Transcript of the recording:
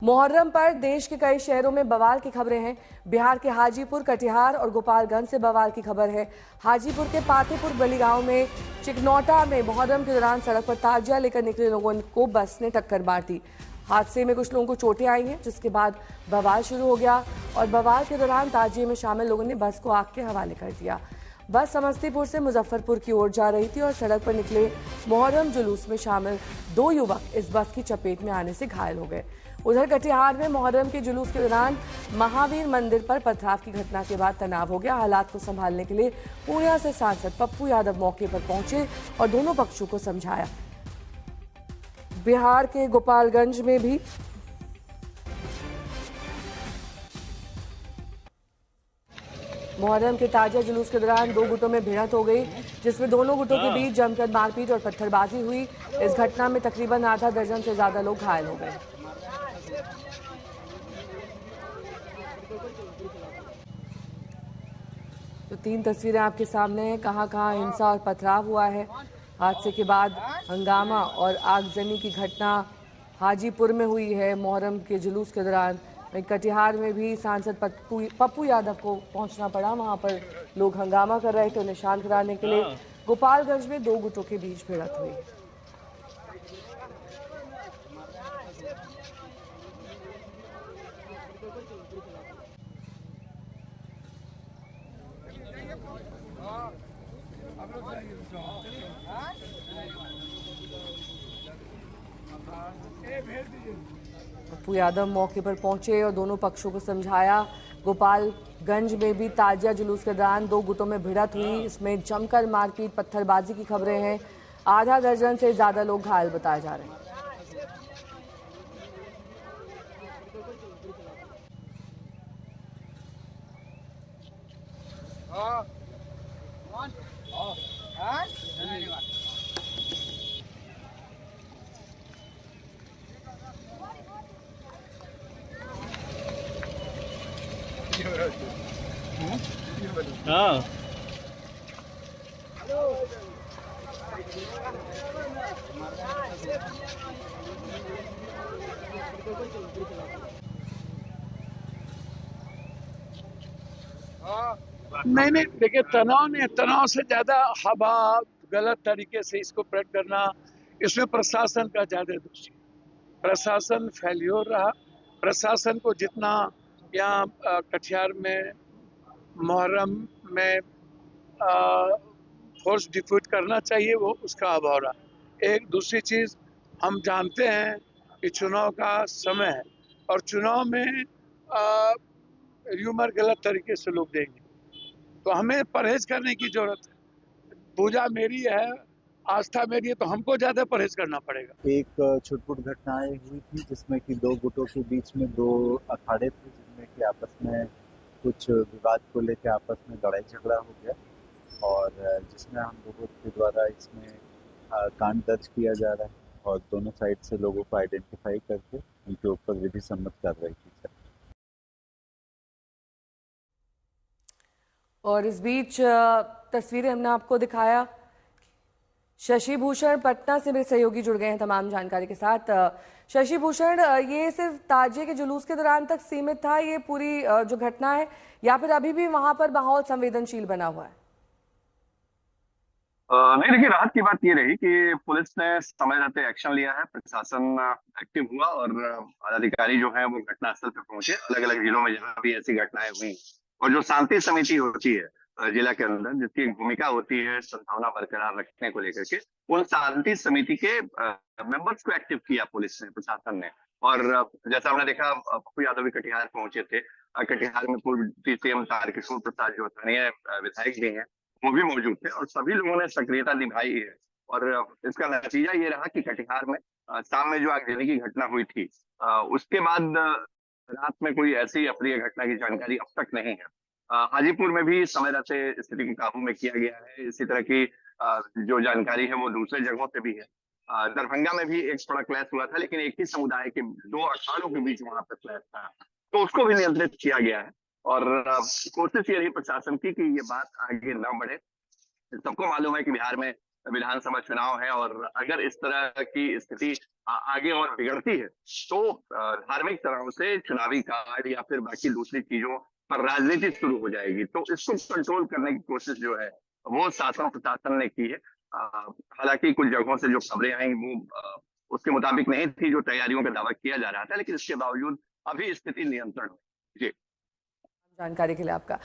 मुहर्रम पर देश के कई शहरों में बवाल की खबरें हैं। बिहार के हाजीपुर, कटिहार और गोपालगंज से बवाल की खबर है। हाजीपुर के पातेपुर गली गांव में चिकनौटा में मुहर्रम के दौरान सड़क पर ताजिया लेकर निकले लोगों को बस ने टक्कर मार दी। हादसे में कुछ लोगों को चोटें आई हैं, जिसके बाद बवाल शुरू हो गया और बवाल के दौरान ताजिए में शामिल लोगों ने बस को आग के हवाले कर दिया। बस समस्तीपुर से मुजफ्फरपुर की ओर जा रही थी और सड़क पर निकले मुहर्रम जुलूस में शामिल 2 युवक इस बस की चपेट में आने से घायल हो गए। उधर कटिहार में मुहर्रम के जुलूस के दौरान महावीर मंदिर पर पथराव की घटना के बाद तनाव हो गया। हालात को संभालने के लिए पूर्णिया से सांसद पप्पू यादव मौके पर पहुंचे और दोनों पक्षों को समझाया। बिहार के गोपालगंज में भी मुहर्रम के ताजिया जुलूस के दौरान 2 गुटों में भिड़ंत हो गई, जिसमें दोनों गुटों के बीच जमकर मारपीट और पत्थरबाजी हुई। इस घटना में तकरीबन आधा दर्जन से ज्यादा लोग घायल हो गए। तो 3 तस्वीरें आपके सामने हैं, कहां हिंसा और पथराव हुआ है। हादसे के बाद हंगामा और आगजनी की घटना हाजीपुर में हुई है मुहर्रम के जुलूस के दौरान। कटिहार में भी सांसद पप्पू यादव को पहुंचना पड़ा, वहां पर लोग हंगामा कर रहे थे उन्हें शांत कराने के लिए। गोपालगंज में 2 गुटों के बीच भिड़ंत हुई। पप्पू यादव मौके पर पहुंचे और दोनों पक्षों को समझाया। गोपालगंज में भी ताजिया जुलूस के दौरान 2 गुटों में भिड़ंत हुई। इसमें जमकर मारपीट पत्थरबाजी की खबरें हैं। आधा दर्जन से ज्यादा लोग घायल बताए जा रहे हैं। हाँ नहीं देखिए, तनाव से ज्यादा हवा गलत तरीके से इसको प्रकट करना, इसमें प्रशासन का ज्यादा दोष है। प्रशासन फेल्योर रहा। प्रशासन को जितना यहाँ कटिहार में मुहर्रम में फोर्स डिफ्यूज करना चाहिए, वो उसका अभाव रहा। एक दूसरी चीज, हम जानते हैं कि चुनाव का समय है और चुनाव में र्यूमर गलत तरीके से लोग देंगे, तो हमें परहेज करने की जरूरत है। पूजा मेरी है, आस्था मेरी है, तो हमको ज्यादा परहेज करना पड़ेगा। एक छुटपुट घटनाएं हुई थी जिसमें कि 2 गुटों के बीच में 2 अखाड़े थे, जिनमें कि आपस में कुछ विवाद को लेकर आपस में लड़ाई झगड़ा हो गया और जिसमें हम लोगों के द्वारा इसमें कांड दर्ज किया जा रहा है और दोनों साइड से लोगों को आइडेंटिफाई करके उनके ऊपर विधि सम्मत कार्रवाई की जाए। और इस बीच तस्वीरें हमने आपको दिखाया। शशि भूषण पटना से मेरे सहयोगी जुड़ गए हैं तमाम जानकारी के साथ। शशि भूषण, ये सिर्फ ताजिए के जुलूस के दौरान तक सीमित था ये पूरी जो घटना है, या फिर अभी भी वहां पर माहौल संवेदनशील बना हुआ है? नहीं, देखिए, राहत की बात ये रही कि पुलिस ने समय रहते एक्शन लिया है। प्रशासन एक्टिव हुआ और अधिकारी जो है वो घटनास्थल पे पहुंचे। अलग अलग जिलों में जहां भी ऐसी घटनाएं हुई और जो शांति समिति होती है जिला के अंदर, जिसकी एक भूमिका होती है सद्भावना बरकरार रखने को लेकर के, उन शांति समिति के मेंबर्स को एक्टिव किया पुलिस ने, प्रशासन ने। और जैसा हमने देखा, पप्पू यादव भी कटिहार पहुंचे थे। कटिहार में पूर्व सीएम तारकिशोर प्रसाद जो स्थानीय विधायक भी हैं, वो भी मौजूद थे और सभी लोगों ने सक्रियता निभाई है। और इसका नतीजा ये रहा कि कटिहार में शाम में जो आगजनी की घटना हुई थी, उसके बाद रात में कोई ऐसी अप्रिय घटना की जानकारी अब तक नहीं है। हाजीपुर में भी समय रहते स्थिति को काबू में किया गया है। इसी तरह की जो जानकारी है वो दूसरे जगहों पे भी है। दरभंगा में भी एक थोड़ा क्लैश हुआ था, लेकिन एक ही समुदाय के 2 अखाड़ों के बीच वहां पर क्लैश था, तो उसको भी नियंत्रित किया गया है। और कोशिश ये रही प्रशासन की कि ये बात आगे न बढ़े। सबको मालूम है कि बिहार में विधानसभा चुनाव है और अगर इस तरह की स्थिति आगे और बिगड़ती है तो धार्मिक तनाव से चुनावी कार्ड या फिर बाकी दूसरी चीजों पर राजनीति शुरू हो जाएगी। तो इसको कंट्रोल करने की कोशिश जो है वो शासन प्रशासन ने की है। हालांकि कुछ जगहों से जो खबरें आई वो उसके मुताबिक नहीं थी जो तैयारियों का दावा किया जा रहा था, लेकिन इसके बावजूद अभी स्थिति नियंत्रण में। जी, जानकारी के लिए आपका